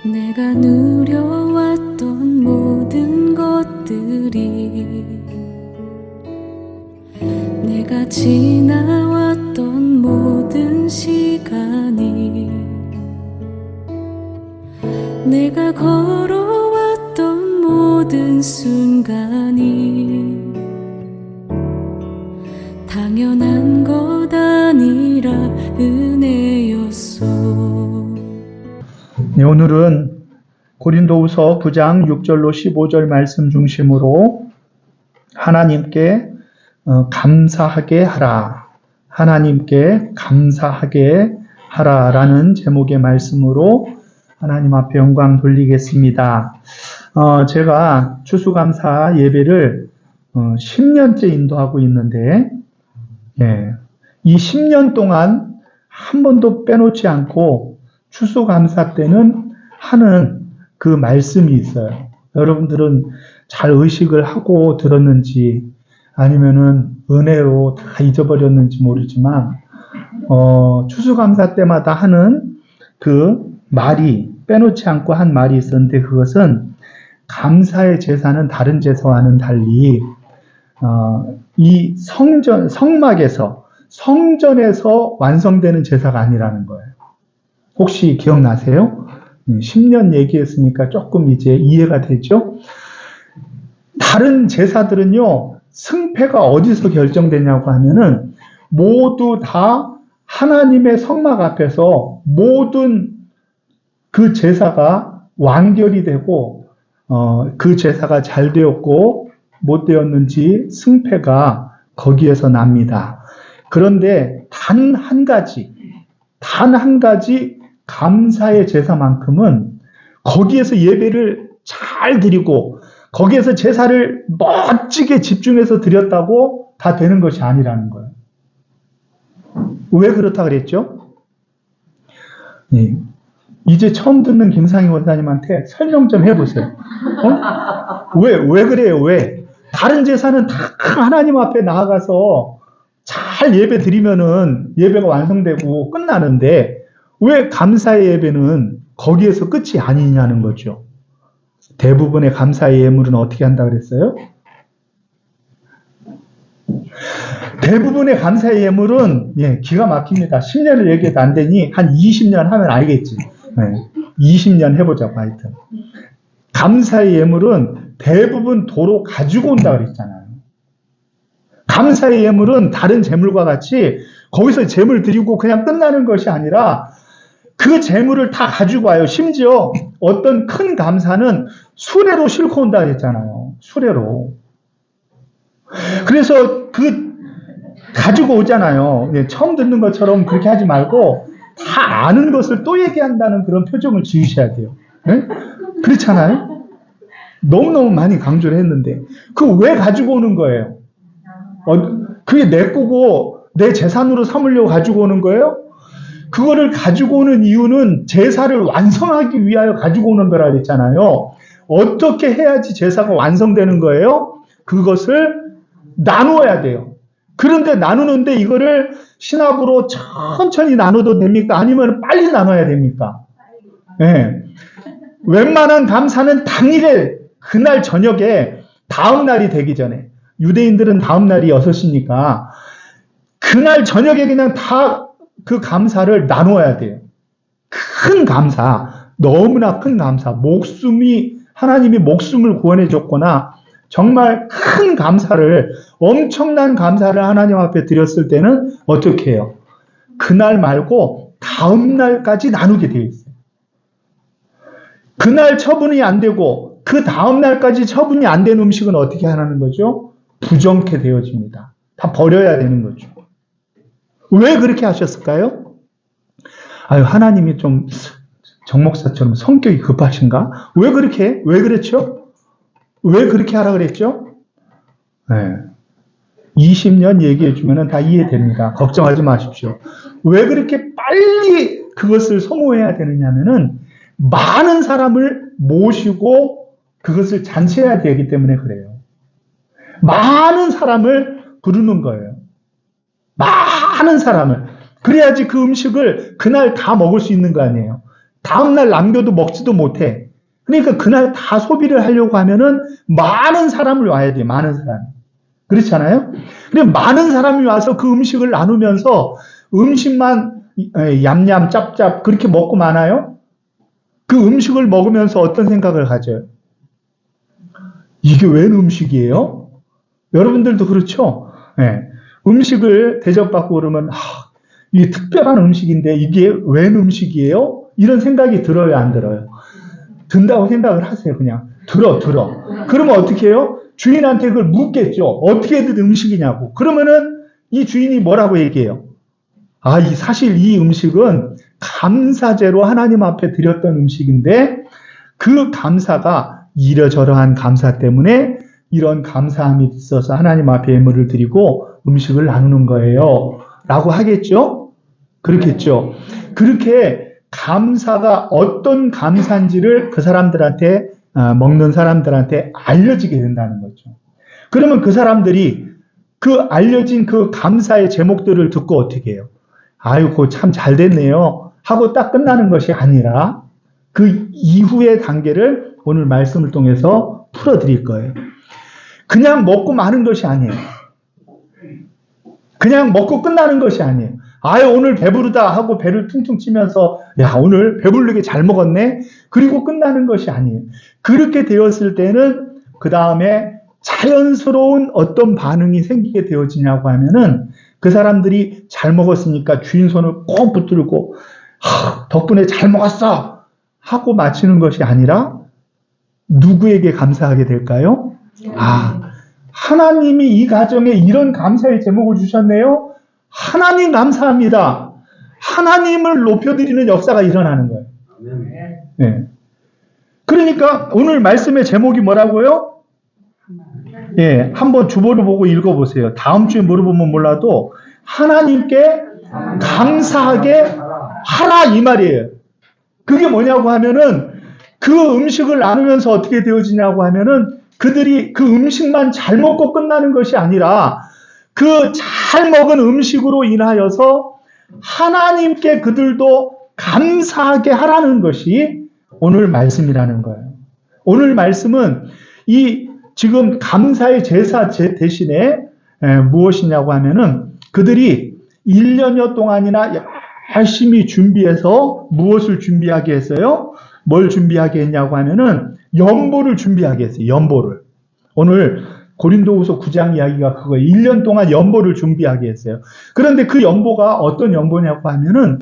내가 누려왔던 모든 것들이, 내가 지나왔던 모든 시간이, 내가 걸어왔던 모든 순간이 당연한 것 아니라 은혜였소. 네, 오늘은 고린도후서 9장 6절로 15절 말씀 중심으로 하나님께 감사하게 하라, 하나님께 감사하게 하라라는 제목의 말씀으로 하나님 앞에 영광 돌리겠습니다. 제가 추수감사 예배를 10년째 인도하고 있는데, 이 10년 동안 한 번도 빼놓지 않고 추수감사 때는 하는 그 말씀이 있어요. 여러분들은 잘 의식을 하고 들었는지 아니면은 은혜로 다 잊어버렸는지 모르지만 추수감사 때마다 하는 그 말이, 빼놓지 않고 한 말이 있었는데, 그것은 감사의 제사는 다른 제사와는 달리 이 성막에서, 성전에서 완성되는 제사가 아니라는 거예요. 혹시 기억나세요? 10년 얘기했으니까 조금 이제 이해가 되죠? 다른 제사들은요, 승패가 어디서 결정되냐고 하면은 모두 다 하나님의 성막 앞에서 모든 그 제사가 완결이 되고, 그 제사가 잘 되었고 못 되었는지 승패가 거기에서 납니다. 그런데 단 한 가지 감사의 제사만큼은 거기에서 예배를 잘 드리고 거기에서 제사를 멋지게 집중해서 드렸다고 다 되는 것이 아니라는 거예요. 왜 그렇다 그랬죠? 이제 처음 듣는 김상희 원사님한테 설명 좀 해보세요. 왜 그래요? 왜? 다른 제사는 다 하나님 앞에 나아가서 잘 예배 드리면은 예배가 완성되고 끝나는데, 왜 감사의 예배는 거기에서 끝이 아니냐는 거죠. 대부분의 감사의 예물은 어떻게 한다 그랬어요? 대부분의 감사의 예물은 기가 막힙니다. 10년을 얘기해도 안 되니 한 20년 하면 알겠지. 20년 해보자고 하여튼. 감사의 예물은 대부분 도로 가지고 온다 그랬잖아요. 감사의 예물은 다른 제물과 같이 거기서 제물 드리고 그냥 끝나는 것이 아니라 그 제물을 다 가지고 와요. 심지어 어떤 큰 감사는 수레로 싣고 온다 그랬잖아요. 수레로. 그래서 그 가지고 오잖아요. 처음 듣는 것처럼 그렇게 하지 말고 다 아는 것을 또 얘기한다는 그런 표정을 지으셔야 돼요. 그렇잖아요? 너무너무 많이 강조를 했는데, 그 왜 가지고 오는 거예요? 그게 내 거고 내 재산으로 삼으려고 가지고 오는 거예요? 그거를 가지고 오는 이유는 제사를 완성하기 위하여 가지고 오는 거라 그랬잖아요. 어떻게 해야지 제사가 완성되는 거예요? 그것을 나누어야 돼요. 그런데 나누는데 이거를 신압으로 천천히 나눠도 됩니까? 아니면 빨리 나눠야 됩니까? 웬만한 감사는 당일에, 그날 저녁에, 다음 날이 되기 전에, 유대인들은 다음 날이 6시니까 그날 저녁에 그냥 다 그 감사를 나눠야 돼요. 큰 감사, 너무나 큰 감사, 하나님이 목숨을 구원해 줬거나 정말 큰 감사를, 엄청난 감사를 하나님 앞에 드렸을 때는 어떻게 해요? 그날 말고 다음 날까지 나누게 되어 있어요. 그날 처분이 안 되고 그 다음 날까지 처분이 안 된 음식은 어떻게 하는 거죠? 부정케 되어집니다. 다 버려야 되는 거죠. 왜 그렇게 하셨을까요? 하나님이 좀 정목사처럼 성격이 급하신가? 왜 그랬죠? 왜 그렇게 하라 그랬죠? 20년 얘기해주면 다 이해됩니다. 걱정하지 마십시오. 왜 그렇게 빨리 그것을 소모해야 되느냐면은 많은 사람을 모시고 그것을 잔치해야 되기 때문에 그래요. 많은 사람을 부르는 거예요. 많은 사람을. 그래야지 그 음식을 그날 다 먹을 수 있는 거 아니에요. 다음날 남겨도 먹지도 못해. 그러니까 그날 다 소비를 하려고 하면은 많은 사람을 와야 돼. 많은 사람. 그렇잖아요? 근데 많은 사람이 와서 그 음식을 나누면서 음식만 얌얌 짭짭 그렇게 먹고 많아요? 그 음식을 먹으면서 어떤 생각을 가져요? 이게 웬 음식이에요? 여러분들도 그렇죠? 네. 음식을 대접받고 그러면 이게 특별한 음식인데 이게 웬 음식이에요? 이런 생각이 들어요, 안 들어요? 든다고 생각을 하세요, 그냥. 들어. 그러면 어떻게 해요? 주인한테 그걸 묻겠죠. 어떻게든 음식이냐고. 그러면은 이 주인이 뭐라고 얘기해요? 사실 이 음식은 감사제로 하나님 앞에 드렸던 음식인데 그 감사가 이러저러한 감사 때문에 이런 감사함이 있어서 하나님 앞에 예물을 드리고 음식을 나누는 거예요. 라고 하겠죠? 그렇겠죠. 그렇게 감사가 어떤 감사인지를 그 사람들한테, 먹는 사람들한테 알려지게 된다는 거죠. 그러면 그 사람들이 그 알려진 그 감사의 제목들을 듣고 어떻게 해요? 그거 참 잘 됐네요. 하고 딱 끝나는 것이 아니라 그 이후의 단계를 오늘 말씀을 통해서 풀어드릴 거예요. 그냥 먹고 마는 것이 아니에요. 그냥 먹고 끝나는 것이 아니에요. 오늘 배부르다 하고 배를 퉁퉁 치면서 오늘 배부르게 잘 먹었네. 그리고 끝나는 것이 아니에요. 그렇게 되었을 때는 그 다음에 자연스러운 어떤 반응이 생기게 되어지냐고 하면은 그 사람들이 잘 먹었으니까 주인 손을 꼭 붙들고 덕분에 잘 먹었어 하고 마치는 것이 아니라 누구에게 감사하게 될까요? 하나님이 이 가정에 이런 감사의 제목을 주셨네요. 하나님 감사합니다. 하나님을 높여드리는 역사가 일어나는 거예요. 네. 그러니까 오늘 말씀의 제목이 뭐라고요? 한번 주보를 보고 읽어보세요. 다음 주에 물어보면 몰라도 하나님께 감사하게 하라 이 말이에요. 그게 뭐냐고 하면은 그 음식을 나누면서 어떻게 되어지냐고 하면은 그들이 그 음식만 잘 먹고 끝나는 것이 아니라 그 잘 먹은 음식으로 인하여서 하나님께 그들도 감사하게 하라는 것이 오늘 말씀이라는 거예요. 오늘 말씀은 이 지금 감사의 제사 대신에 무엇이냐고 하면은 그들이 1년여 동안이나 열심히 준비해서 무엇을 준비하게 했어요? 뭘 준비하게 했냐고 하면은 연보를 준비하게 했어요. 연보를. 오늘 고린도후서 9장 이야기가 그거예요. 1년 동안 연보를 준비하게 했어요. 그런데 그 연보가 어떤 연보냐고 하면은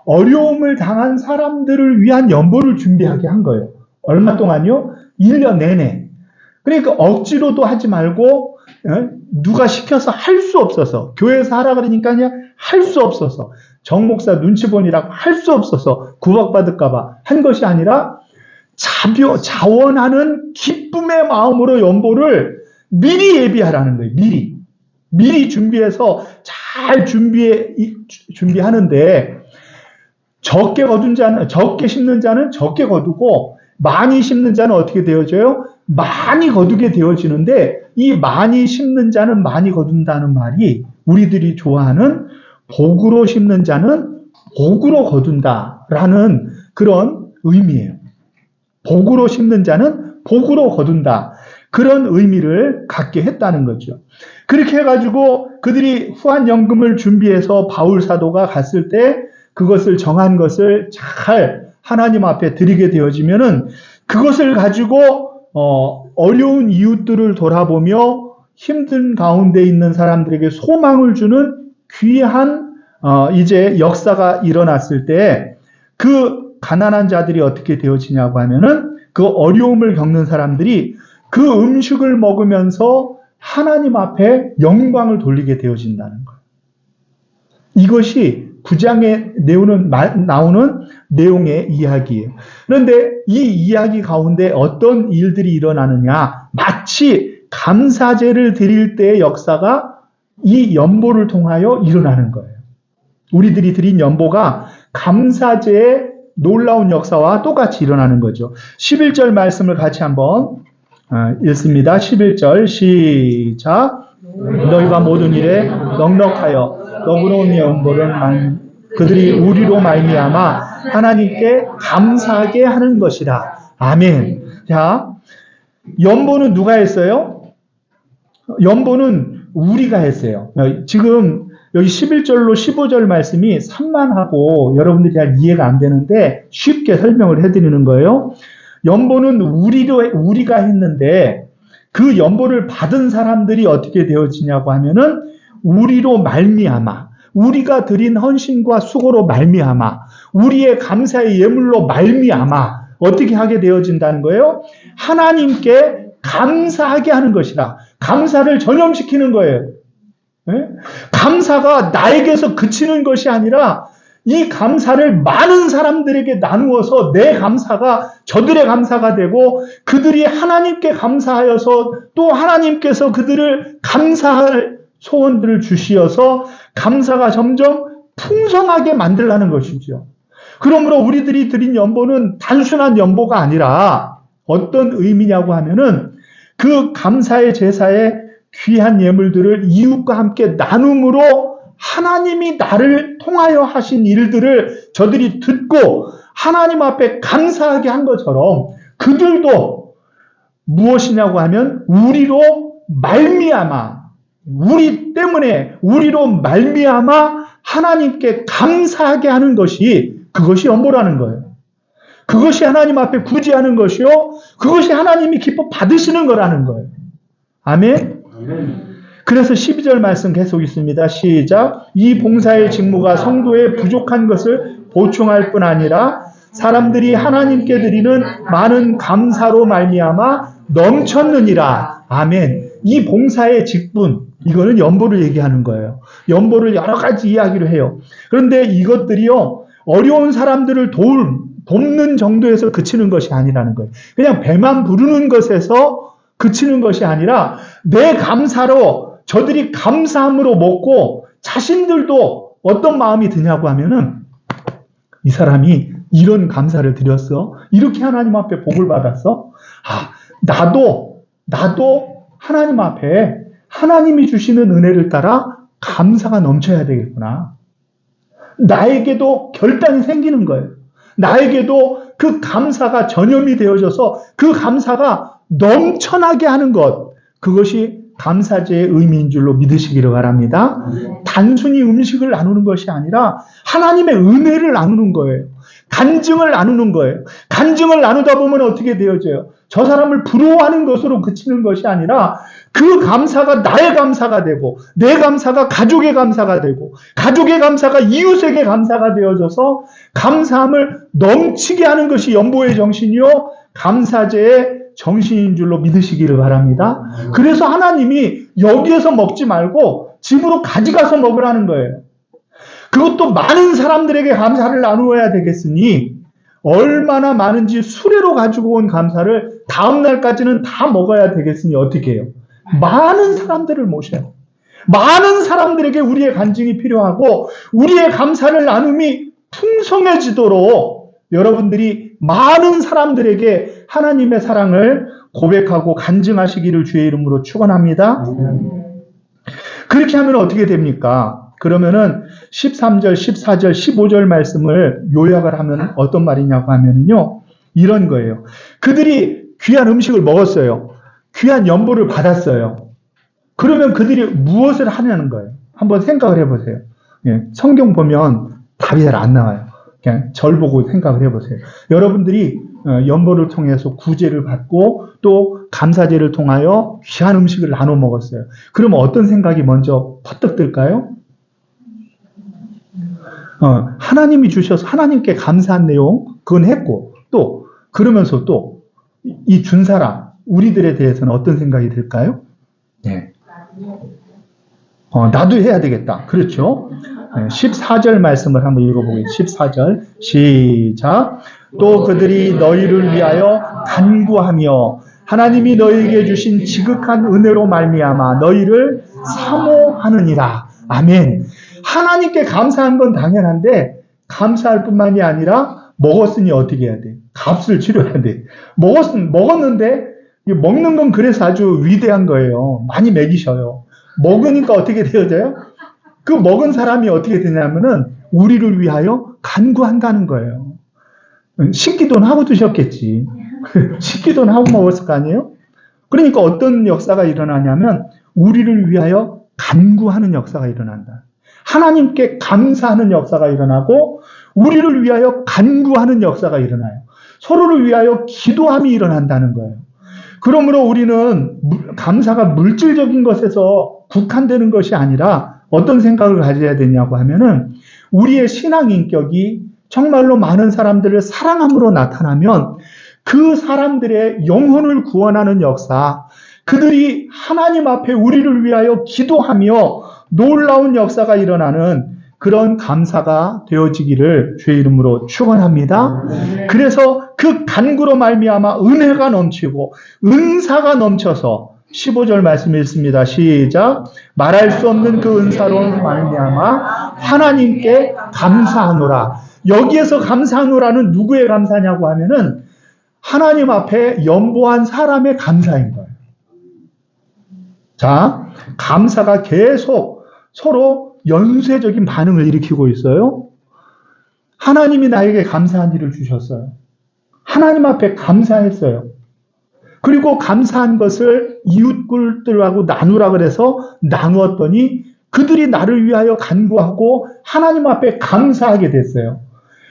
어려움을 당한 사람들을 위한 연보를 준비하게 한 거예요. 얼마 동안요? 1년 내내. 그러니까 억지로도 하지 말고 누가 시켜서 할 수 없어서 교회에서 하라 그러니까 할 수 없어서 정목사 눈치 보니라고 할 수 없어서 구박받을까 봐 한 것이 아니라 자원하는 기쁨의 마음으로 연보를 미리 예비하라는 거예요. 미리 준비해서 잘 준비하는데 적게 심는 자는 적게 거두고 많이 심는 자는 어떻게 되어져요? 많이 거두게 되어지는데 이 많이 심는 자는 많이 거둔다는 말이 우리들이 좋아하는 복으로 심는 자는 복으로 거둔다라는 그런 의미예요. 복으로 심는 자는 복으로 거둔다. 그런 의미를 갖게 했다는 거죠. 그렇게 해가지고 그들이 후한연금을 준비해서 바울 사도가 갔을 때 그것을 정한 것을 잘 하나님 앞에 드리게 되어지면은 그것을 가지고 어려운 이웃들을 돌아보며 힘든 가운데 있는 사람들에게 소망을 주는 귀한 이제 역사가 일어났을 때 그 가난한 자들이 어떻게 되어지냐고 하면은 그 어려움을 겪는 사람들이 그 음식을 먹으면서 하나님 앞에 영광을 돌리게 되어진다는 거예요. 이것이 9장에 나오는 내용의 이야기예요. 그런데 이 이야기 가운데 어떤 일들이 일어나느냐? 마치 감사제를 드릴 때의 역사가 이 연보를 통하여 일어나는 거예요. 우리들이 드린 연보가 감사제의 놀라운 역사와 똑같이 일어나는 거죠. 11절 말씀을 같이 한번 읽습니다. 11절 시작. 너희가 모든 일에 넉넉하여 너그러운 연보를 그들이 우리로 말미암아 하나님께 감사하게 하는 것이라. 아멘. 자, 연보는 누가 했어요? 연보는 우리가 했어요. 지금 여기 11절로 15절 말씀이 산만하고 여러분들이 잘 이해가 안 되는데 쉽게 설명을 해드리는 거예요. 연보는 우리가 했는데 그 연보를 받은 사람들이 어떻게 되어지냐고 하면은 우리로 말미암아, 우리가 드린 헌신과 수고로 말미암아, 우리의 감사의 예물로 말미암아 어떻게 하게 되어진다는 거예요? 하나님께 감사하게 하는 것이라. 감사를 전염시키는 거예요. 네? 감사가 나에게서 그치는 것이 아니라 이 감사를 많은 사람들에게 나누어서 내 감사가 저들의 감사가 되고 그들이 하나님께 감사하여서 또 하나님께서 그들을 감사할 소원들을 주시어서 감사가 점점 풍성하게 만들라는 것이죠. 그러므로 우리들이 드린 연보는 단순한 연보가 아니라 어떤 의미냐고 하면은 그 감사의 제사에 귀한 예물들을 이웃과 함께 나눔으로 하나님이 나를 통하여 하신 일들을 저들이 듣고 하나님 앞에 감사하게 한 것처럼 그들도 무엇이냐고 하면 우리로 말미암아, 우리 때문에 우리로 말미암아 하나님께 감사하게 하는 것이 그것이 연보라는 거예요. 그것이 하나님 앞에 구제하는 것이요, 그것이 하나님이 기뻐 받으시는 거라는 거예요. 아멘. 그래서 12절 말씀 계속 있습니다. 시작. 이 봉사의 직무가 성도의 부족한 것을 보충할 뿐 아니라 사람들이 하나님께 드리는 많은 감사로 말미암아 넘쳤느니라. 아멘. 이 봉사의 직분, 이거는 연보를 얘기하는 거예요. 연보를 여러 가지 이야기를 해요. 그런데 이것들이요, 어려운 사람들을 돕는 정도에서 그치는 것이 아니라는 거예요. 그냥 배만 부르는 것에서 그치는 것이 아니라 내 감사로 저들이 감사함으로 먹고 자신들도 어떤 마음이 드냐고 하면은 이 사람이 이런 감사를 드렸어. 이렇게 하나님 앞에 복을 받았어. 아, 나도 하나님 앞에 하나님이 주시는 은혜를 따라 감사가 넘쳐야 되겠구나. 나에게도 결단이 생기는 거예요. 나에게도 그 감사가 전염이 되어져서 그 감사가 넘쳐나게 하는 것, 그것이 감사제의 의미인 줄로 믿으시기를 바랍니다. 단순히 음식을 나누는 것이 아니라 하나님의 은혜를 나누는 거예요. 간증을 나누는 거예요. 간증을 나누다 보면 어떻게 되어져요? 저 사람을 부러워하는 것으로 그치는 것이 아니라 그 감사가 나의 감사가 되고 내 감사가 가족의 감사가 되고 가족의 감사가 이웃에게 감사가 되어져서 감사함을 넘치게 하는 것이 연보의 정신이요, 감사제의 정신인 줄로 믿으시기를 바랍니다. 그래서 하나님이 여기에서 먹지 말고 집으로 가져가서 먹으라는 거예요. 그것도 많은 사람들에게 감사를 나누어야 되겠으니 얼마나 많은지 수레로 가지고 온 감사를 다음 날까지는 다 먹어야 되겠으니 어떻게 해요? 많은 사람들을 모셔요. 많은 사람들에게 우리의 간증이 필요하고 우리의 감사를 나눔이 풍성해지도록 여러분들이 많은 사람들에게 하나님의 사랑을 고백하고 간증하시기를 주의 이름으로 축원합니다. 그렇게 하면 어떻게 됩니까? 그러면은 13절, 14절, 15절 말씀을 요약을 하면 어떤 말이냐고 하면은요, 이런 거예요. 그들이 귀한 음식을 먹었어요. 귀한 연보를 받았어요. 그러면 그들이 무엇을 하냐는 거예요. 한번 생각을 해보세요. 예, 성경 보면 답이 잘 안 나와요. 그냥 절 보고 생각을 해보세요. 여러분들이 연보를 통해서 구제를 받고 또 감사제를 통하여 귀한 음식을 나눠 먹었어요. 그러면 어떤 생각이 먼저 퍼뜩 들까요? 하나님이 주셔서 하나님께 감사한 내용, 그건 했고, 또, 그러면서 또, 이 준 사람, 우리들에 대해서는 어떤 생각이 들까요? 네. 나도 해야 되겠다. 그렇죠? 14절 말씀을 한번 읽어보겠습니다. 14절. 시작. 또 그들이 너희를 위하여 간구하며 하나님이 너희에게 주신 지극한 은혜로 말미암아 너희를 사모하느니라. 아멘. 하나님께 감사한 건 당연한데 감사할 뿐만이 아니라 먹었으니 어떻게 해야 돼? 값을 치러야 돼. 먹었는데 먹는 건 그래서 아주 위대한 거예요. 많이 먹이셔요. 먹으니까 어떻게 되어져요? 그 먹은 사람이 어떻게 되냐면은 우리를 위하여 간구한다는 거예요. 식기도는 하고 드셨겠지. 식기도는 하고 먹었을 거 아니에요? 그러니까 어떤 역사가 일어나냐면 우리를 위하여 간구하는 역사가 일어난다. 하나님께 감사하는 역사가 일어나고 우리를 위하여 간구하는 역사가 일어나요. 서로를 위하여 기도함이 일어난다는 거예요. 그러므로 우리는 감사가 물질적인 것에서 국한되는 것이 아니라 어떤 생각을 가져야 되냐고 하면은 우리의 신앙 인격이 정말로 많은 사람들을 사랑함으로 나타나면 그 사람들의 영혼을 구원하는 역사, 그들이 하나님 앞에 우리를 위하여 기도하며 놀라운 역사가 일어나는 그런 감사가 되어지기를 주의 이름으로 축원합니다. 그래서 그 간구로 말미암아 은혜가 넘치고 은사가 넘쳐서 15절 말씀 읽습니다. 시작. 말할 수 없는 그 은사로 말미암아 하나님께 감사하노라. 여기에서 감사하노라는 누구의 감사냐고 하면은 하나님 앞에 연보한 사람의 감사인 거예요. 자, 감사가 계속 서로 연쇄적인 반응을 일으키고 있어요. 하나님이 나에게 감사한 일을 주셨어요. 하나님 앞에 감사했어요. 그리고 감사한 것을 이웃들하고 나누라 그래서 나누었더니 그들이 나를 위하여 간구하고 하나님 앞에 감사하게 됐어요.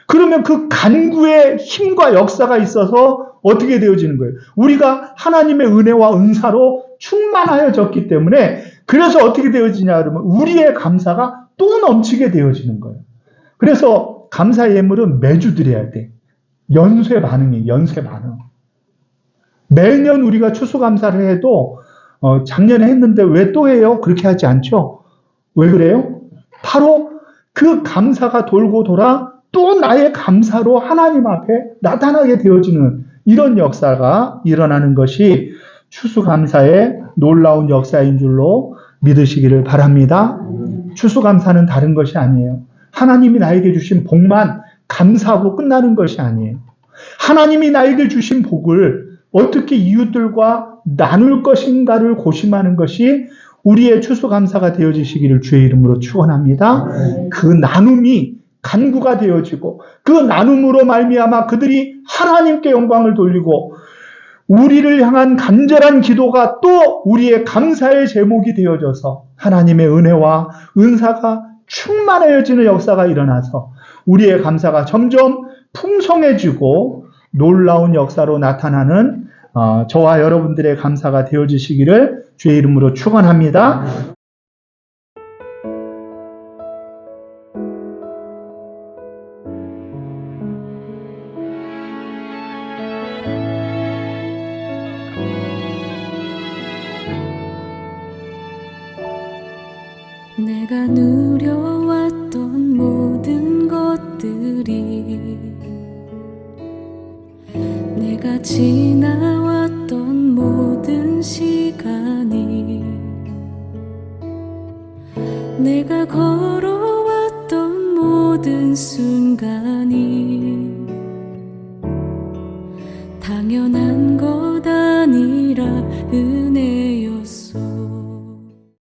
그러면 그 간구의 힘과 역사가 있어서 어떻게 되어지는 거예요? 우리가 하나님의 은혜와 은사로 충만하여졌기 때문에 그래서 어떻게 되어지냐 그러면 우리의 감사가 또 넘치게 되어지는 거예요. 그래서 감사 예물은 매주 드려야 돼. 연쇄 반응이에요. 연쇄 반응. 매년 우리가 추수감사를 해도 작년에 했는데 왜 또 해요? 그렇게 하지 않죠. 왜 그래요? 바로 그 감사가 돌고 돌아 또 나의 감사로 하나님 앞에 나타나게 되어지는 이런 역사가 일어나는 것이 추수감사의 놀라운 역사인 줄로 믿으시기를 바랍니다. 추수감사는 다른 것이 아니에요. 하나님이 나에게 주신 복만 감사하고 끝나는 것이 아니에요. 하나님이 나에게 주신 복을 어떻게 이웃들과 나눌 것인가를 고심하는 것이 우리의 추수감사가 되어지시기를 주의 이름으로 축원합니다. 그 나눔이 간구가 되어지고 그 나눔으로 말미암아 그들이 하나님께 영광을 돌리고 우리를 향한 간절한 기도가 또 우리의 감사의 제목이 되어져서 하나님의 은혜와 은사가 충만해지는 역사가 일어나서 우리의 감사가 점점 풍성해지고 놀라운 역사로 나타나는 저와 여러분들의 감사가 되어지시기를 주의 이름으로 축원합니다. 내가 누려왔던 모든 것들이 내가 지나왔던 모든 시간이 내가 걸어왔던 모든 순간이 당연한